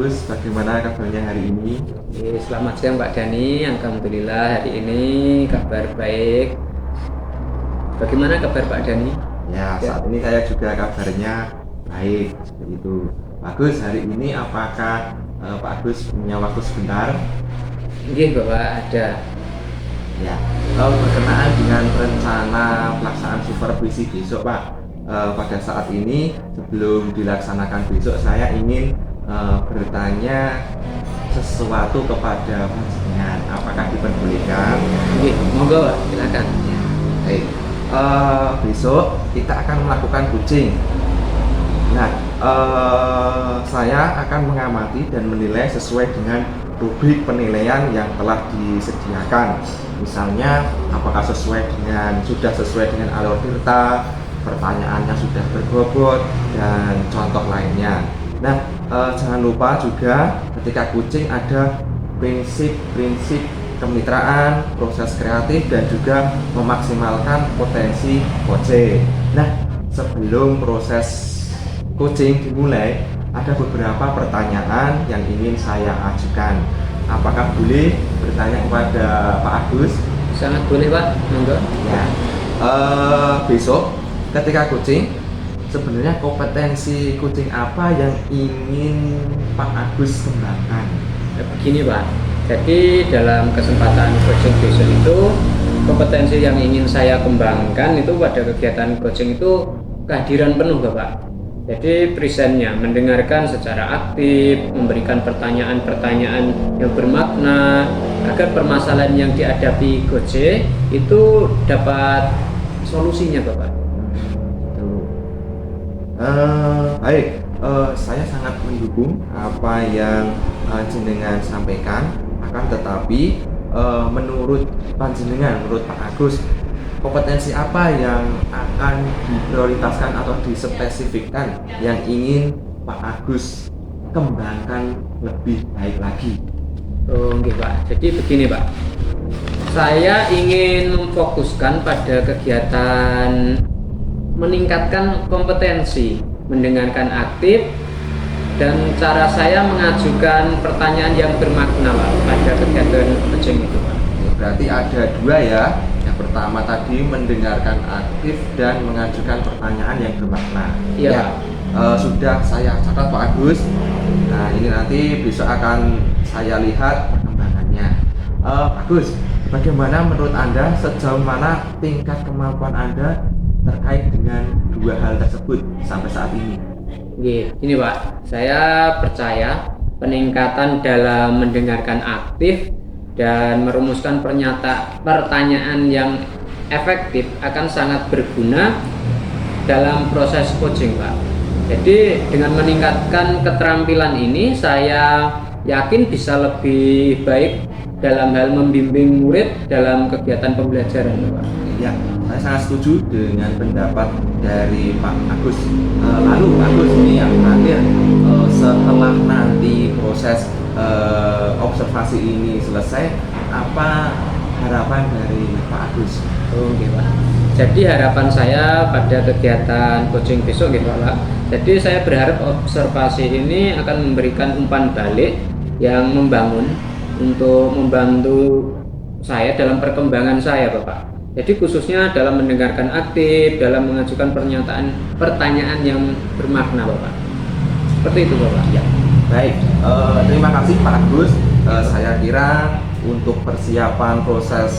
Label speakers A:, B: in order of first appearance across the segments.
A: Agus, bagaimana kabarnya hari ini?
B: Selamat siang Pak Dani, Alhamdulillah hari ini kabar baik. Bagaimana kabar Pak Dani?
A: Ya, saat ini saya juga kabarnya baik. Begitu. Pak Agus, hari ini apakah Pak Agus punya waktu sebentar?
B: Iya Bapak ada.
A: Ya, berkenaan dengan rencana pelaksanaan supervisi besok Pak. Pada saat ini sebelum dilaksanakan besok saya ingin bertanya sesuatu kepada panjenengan. Apakah diperbolehkan?
B: Iya, monggo Pak, silakan.
A: Baik. Besok kita akan melakukan coaching. Nah, saya akan mengamati dan menilai sesuai dengan rubrik penilaian yang telah disediakan. Misalnya, apakah sudah sesuai dengan alur tirta, pertanyaannya sudah berbobot, dan contoh lainnya. Nah, jangan lupa juga ketika coaching ada prinsip-prinsip kemitraan, proses kreatif, dan juga memaksimalkan potensi coaching. Nah, sebelum proses coaching dimulai, ada beberapa pertanyaan yang ingin saya ajukan. Apakah boleh bertanya kepada Pak Agus?
B: Sangat boleh Pak, monggo.
A: Ya. Besok ketika coaching, sebenarnya kompetensi coaching apa yang ingin Pak Agus kembangkan?
B: Begini Pak, jadi dalam kesempatan coaching besok itu kompetensi yang ingin saya kembangkan itu pada kegiatan coaching itu kehadiran penuh Bapak. Jadi presennya mendengarkan secara aktif, memberikan pertanyaan-pertanyaan yang bermakna agar permasalahan yang dihadapi coaching itu dapat solusinya Bapak.
A: Baik, saya sangat mendukung apa yang jenengan sampaikan. Akan tetapi menurut panjenengan, menurut Pak Agus, kompetensi apa yang akan diprioritaskan atau dispesifikkan yang ingin Pak Agus kembangkan lebih baik lagi?
B: Oh, enggak Pak. Jadi begini Pak, saya ingin memfokuskan pada kegiatan meningkatkan kompetensi, mendengarkan aktif, dan cara saya mengajukan pertanyaan yang bermakna Pak pada kegiatan coaching itu Pak.
A: Berarti ada dua ya. Yang pertama tadi mendengarkan aktif dan mengajukan pertanyaan yang bermakna.
B: Iya
A: Ya, sudah saya catat Pak Agus. Nah, ini nanti besok akan saya lihat perkembangannya. Pak Agus, bagaimana menurut Anda, sejauh mana tingkat kemampuan Anda terkait dengan dua hal tersebut sampai saat ini?
B: Ini Pak, saya percaya peningkatan dalam mendengarkan aktif dan merumuskan pertanyaan yang efektif akan sangat berguna dalam proses coaching Pak. Jadi dengan meningkatkan keterampilan ini saya yakin bisa lebih baik dalam hal membimbing murid dalam kegiatan pembelajaran Pak.
A: Ya, saya sangat setuju dengan pendapat dari Pak Agus. Lalu Pak Agus, ini yang terakhir, setelah nanti proses observasi ini selesai, apa harapan dari Pak Agus?
B: Oh, gitu Pak. Jadi harapan saya pada kegiatan coaching besok gitu Pak. Jadi saya berharap observasi ini akan memberikan umpan balik yang membangun untuk membantu saya dalam perkembangan saya Bapak. Jadi khususnya dalam mendengarkan aktif, dalam mengajukan pertanyaan yang bermakna Bapak. Seperti itu Bapak.
A: Ya, baik. Terima kasih Pak Agus. Saya kira untuk persiapan proses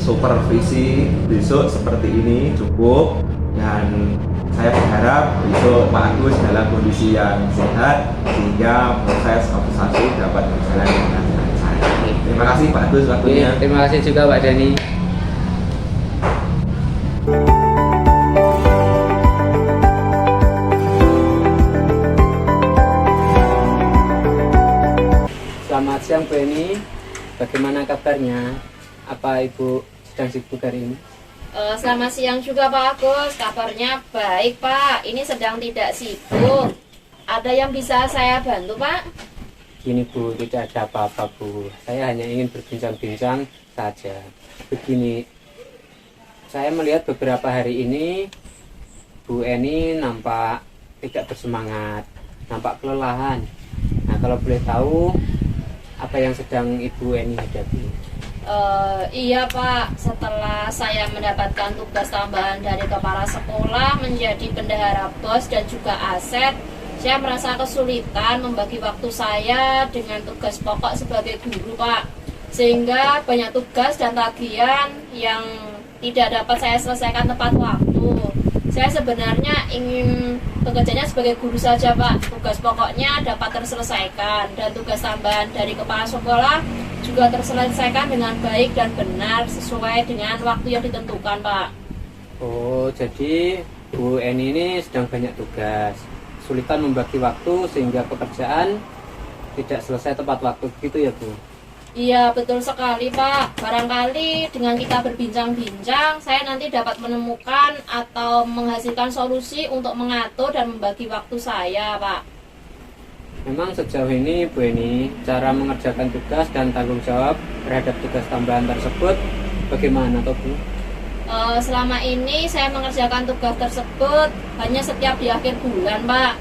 A: supervisi besok seperti ini cukup, dan saya berharap besok Pak Agus dalam kondisi yang sehat sehingga proses observasi dapat berjalan dengan lancar. Terima kasih Pak Agus waktunya.
B: Terima kasih juga Pak Dani. Selamat siang Bu Eni, bagaimana kabarnya? Apa Ibu sedang sibuk hari ini?
C: Selamat siang juga Pak Agus, kabarnya baik Pak, ini sedang tidak sibuk. Ada yang bisa saya bantu Pak?
B: Gini Bu, tidak ada apa-apa Bu, saya hanya ingin berbincang-bincang saja. Begini, saya melihat beberapa hari ini Bu Eni nampak tidak bersemangat, nampak kelelahan. Nah, kalau boleh tahu apa yang sedang Ibu Eni hadapi?
C: Iya Pak, setelah saya mendapatkan tugas tambahan dari kepala sekolah menjadi bendahara BOS dan juga aset, saya merasa kesulitan membagi waktu saya dengan tugas pokok sebagai guru Pak. Sehingga banyak tugas dan tagihan yang tidak dapat saya selesaikan tepat waktu. Saya sebenarnya ingin bekerjanya sebagai guru saja Pak. Tugas pokoknya dapat terselesaikan dan tugas tambahan dari kepala sekolah juga terselesaikan dengan baik dan benar sesuai dengan waktu yang ditentukan Pak.
B: Oh, jadi Bu Eni ini sedang banyak tugas, kesulitan membagi waktu sehingga pekerjaan tidak selesai tepat waktu, gitu ya Bu?
C: Iya betul sekali Pak. Barangkali dengan kita berbincang-bincang saya nanti dapat menemukan atau menghasilkan solusi untuk mengatur dan membagi waktu saya Pak.
B: Memang sejauh ini Bu Eni, cara mengerjakan tugas dan tanggung jawab terhadap tugas tambahan tersebut bagaimana toh Bu?
C: Selama ini saya mengerjakan tugas tersebut hanya setiap di akhir bulan Pak.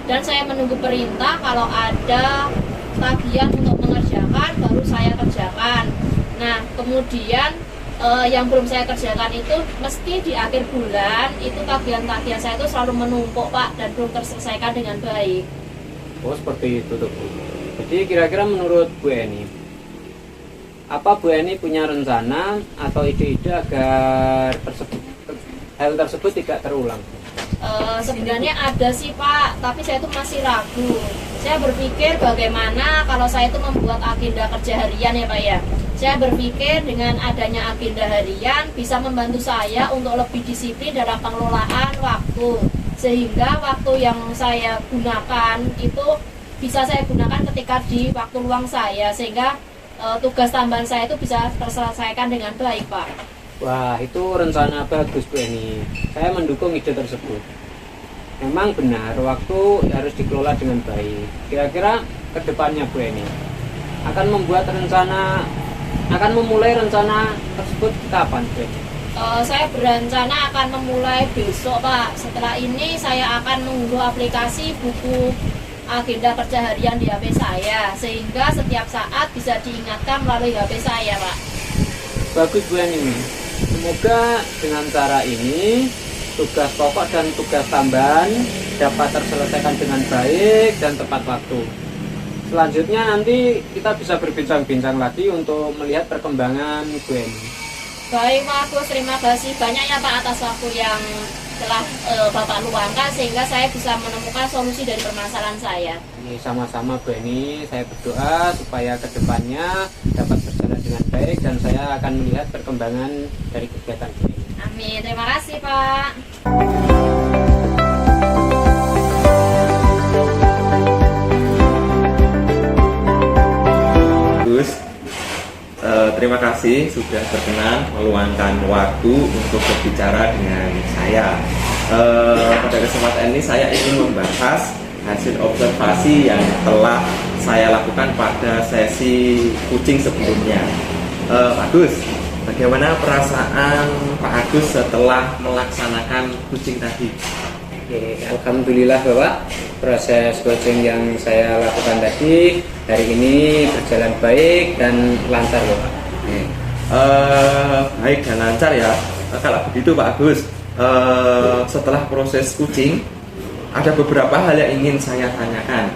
C: Dan saya menunggu perintah kalau ada tagihan untuk mengerjakan baru saya kerjakan. Nah kemudian yang belum saya kerjakan itu mesti di akhir bulan itu tagihan-tagihan saya itu selalu menumpuk Pak dan belum terselesaikan dengan baik.
B: Oh seperti itu tuh Bu. Jadi kira-kira menurut Bu Eni, apa Bu Eni punya rencana atau ide-ide agar hal tersebut tidak terulang?
C: Sebenarnya ada sih Pak, tapi saya itu masih ragu. Saya berpikir bagaimana kalau saya itu membuat agenda kerja harian ya Pak ya. Saya berpikir dengan adanya agenda harian bisa membantu saya untuk lebih disiplin dalam pengelolaan waktu. Sehingga waktu yang saya gunakan itu bisa saya gunakan ketika di waktu luang saya. Sehingga tugas tambahan saya itu bisa terselesaikan dengan baik Pak.
B: Wah itu rencana bagus Bu Eni. Saya mendukung ide tersebut. Memang benar waktu harus dikelola dengan baik. Kira-kira kedepannya Bu Eni akan memulai rencana tersebut kapan Bu Eni?
C: Saya berencana akan memulai besok Pak. Setelah ini saya akan mengunduh aplikasi buku agenda kerja harian di HP saya, sehingga setiap saat bisa diingatkan melalui HP saya Pak.
B: Bagus Bu Eni. Semoga dengan cara ini tugas pokok dan tugas tambahan dapat terselesaikan dengan baik dan tepat waktu. Selanjutnya nanti kita bisa berbincang-bincang lagi untuk melihat perkembangan Bu Eni.
C: Baik Pak Agus, terima kasih banyak ya Pak atas waktu yang telah Bapak luangkan sehingga saya bisa menemukan solusi dari permasalahan saya.
B: Ini sama-sama Bu Eni, saya berdoa supaya kedepannya dapat berjalan dengan baik dan saya akan melihat perkembangan dari kegiatan Bu Eni.
C: Amin, terima kasih Pak.
A: Terima kasih sudah berkenan meluangkan waktu untuk berbicara dengan saya. Pada kesempatan ini saya ingin membahas hasil observasi yang telah saya lakukan pada sesi coaching sebelumnya. Pak Agus, bagaimana perasaan Pak Agus setelah melaksanakan coaching tadi?
B: Oke, alhamdulillah Bapak, proses coaching yang saya lakukan tadi hari ini berjalan baik dan lancar Bapak.
A: Baik dan lancar ya. Kalau begitu Pak Agus, setelah proses coaching ada beberapa hal yang ingin saya tanyakan.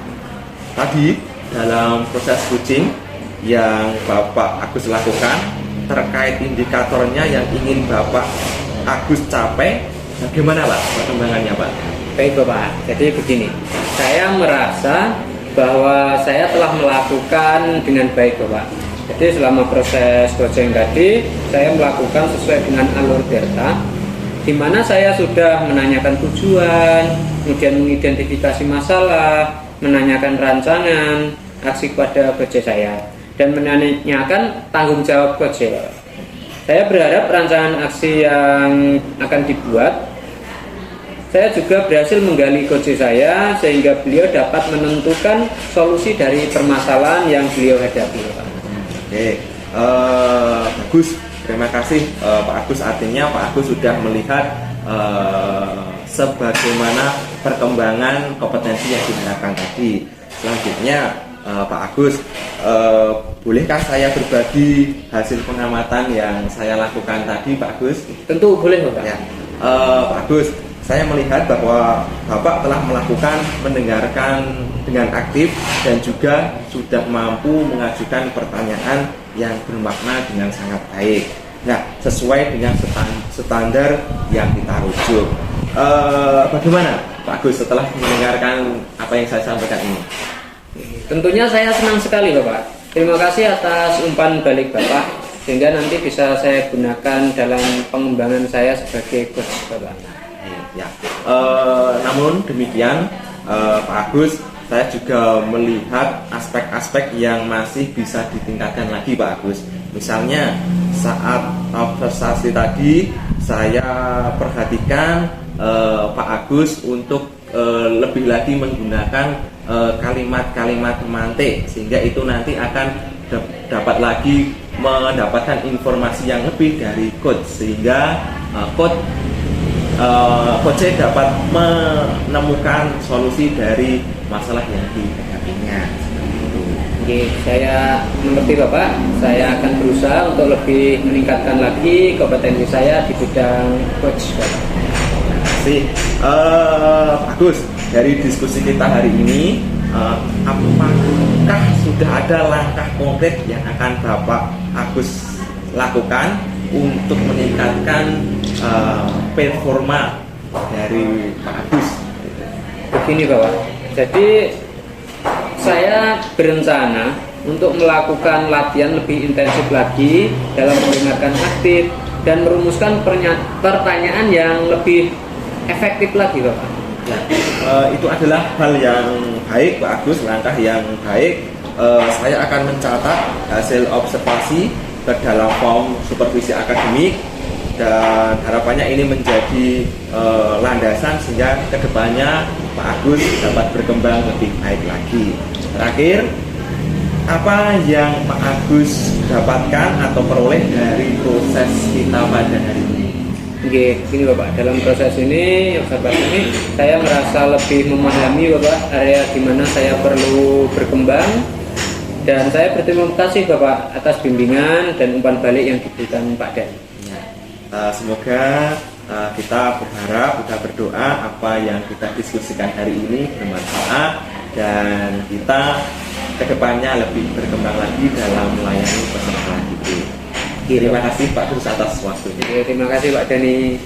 A: Tadi dalam proses coaching yang Bapak Agus lakukan terkait indikatornya yang ingin Bapak Agus capai, bagaimana Pak perkembangannya Pak?
B: Baik Bapak, jadi begini, saya merasa bahwa saya telah melakukan dengan baik Bapak. Jadi selama proses coaching tadi saya melakukan sesuai dengan alur delta, di mana saya sudah menanyakan tujuan, kemudian mengidentifikasi masalah, menanyakan rancangan aksi pada project saya, dan menanyakan tanggung jawab project. Saya berharap rancangan aksi yang akan dibuat, saya juga berhasil menggali coach saya sehingga beliau dapat menentukan solusi dari permasalahan yang beliau hadapi.
A: Oke, bagus. Terima kasih Pak Agus. Artinya Pak Agus sudah melihat sebagaimana perkembangan kompetensi yang diharapkan tadi. Selanjutnya Pak Agus, bolehkah saya berbagi hasil pengamatan yang saya lakukan tadi, Pak Agus?
B: Tentu boleh Bapak.
A: Ya, Pak Agus, saya melihat bahwa Bapak telah melakukan mendengarkan dengan aktif dan juga sudah mampu mengajukan pertanyaan yang bermakna dengan sangat baik. Nah, sesuai dengan standar yang kita rujuk. Bagaimana Pak Agus setelah mendengarkan apa yang saya sampaikan ini?
B: Tentunya saya senang sekali Bapak. Terima kasih atas umpan balik Bapak, sehingga nanti bisa saya gunakan dalam pengembangan saya sebagai coach Bapak.
A: Ya, namun demikian Pak Agus, saya juga melihat aspek-aspek yang masih bisa ditingkatkan lagi Pak Agus. Misalnya saat observasi tadi saya perhatikan Pak Agus untuk lebih lagi menggunakan kalimat-kalimat pemantik, sehingga itu nanti akan dapat lagi mendapatkan informasi yang lebih dari coach, sehingga coach dapat menemukan solusi dari masalah yang dihadapinya.
B: Oke, saya mengerti Bapak. Saya akan berusaha untuk lebih meningkatkan lagi kompetensi saya di bidang coach Bapak.
A: Terima kasih. Bagus. Dari diskusi kita hari ini, apakah sudah ada langkah konkret yang akan Bapak Agus lakukan untuk meningkatkan performa dari Pak Agus?
B: Begini Bapak, jadi saya berencana untuk melakukan latihan lebih intensif lagi dalam mendengarkan aktif dan merumuskan pertanyaan yang lebih efektif lagi Bapak.
A: Ya, itu adalah hal yang baik Pak Agus, langkah yang baik. Saya akan mencatat hasil observasi ke dalam form supervisi akademik, dan harapannya ini menjadi landasan sehingga kedepannya Pak Agus dapat berkembang lebih baik lagi. Terakhir, apa yang Pak Agus dapatkan atau peroleh dari proses kita pada hari ini?
B: Oke, gini Bapak, dalam proses ini, observasi ini, saya merasa lebih memahami Bapak area di mana saya perlu berkembang, dan saya berterima kasih Bapak atas bimbingan dan umpan balik yang diberikan Pak Dan.
A: Ya, semoga kita berharap, kita berdoa apa yang kita diskusikan hari ini bermanfaat dan kita kedepannya lebih berkembang lagi dalam melayani peserta didik. Terima kasih Pak Agus atas waktunya.
B: Terima kasih Pak Dani.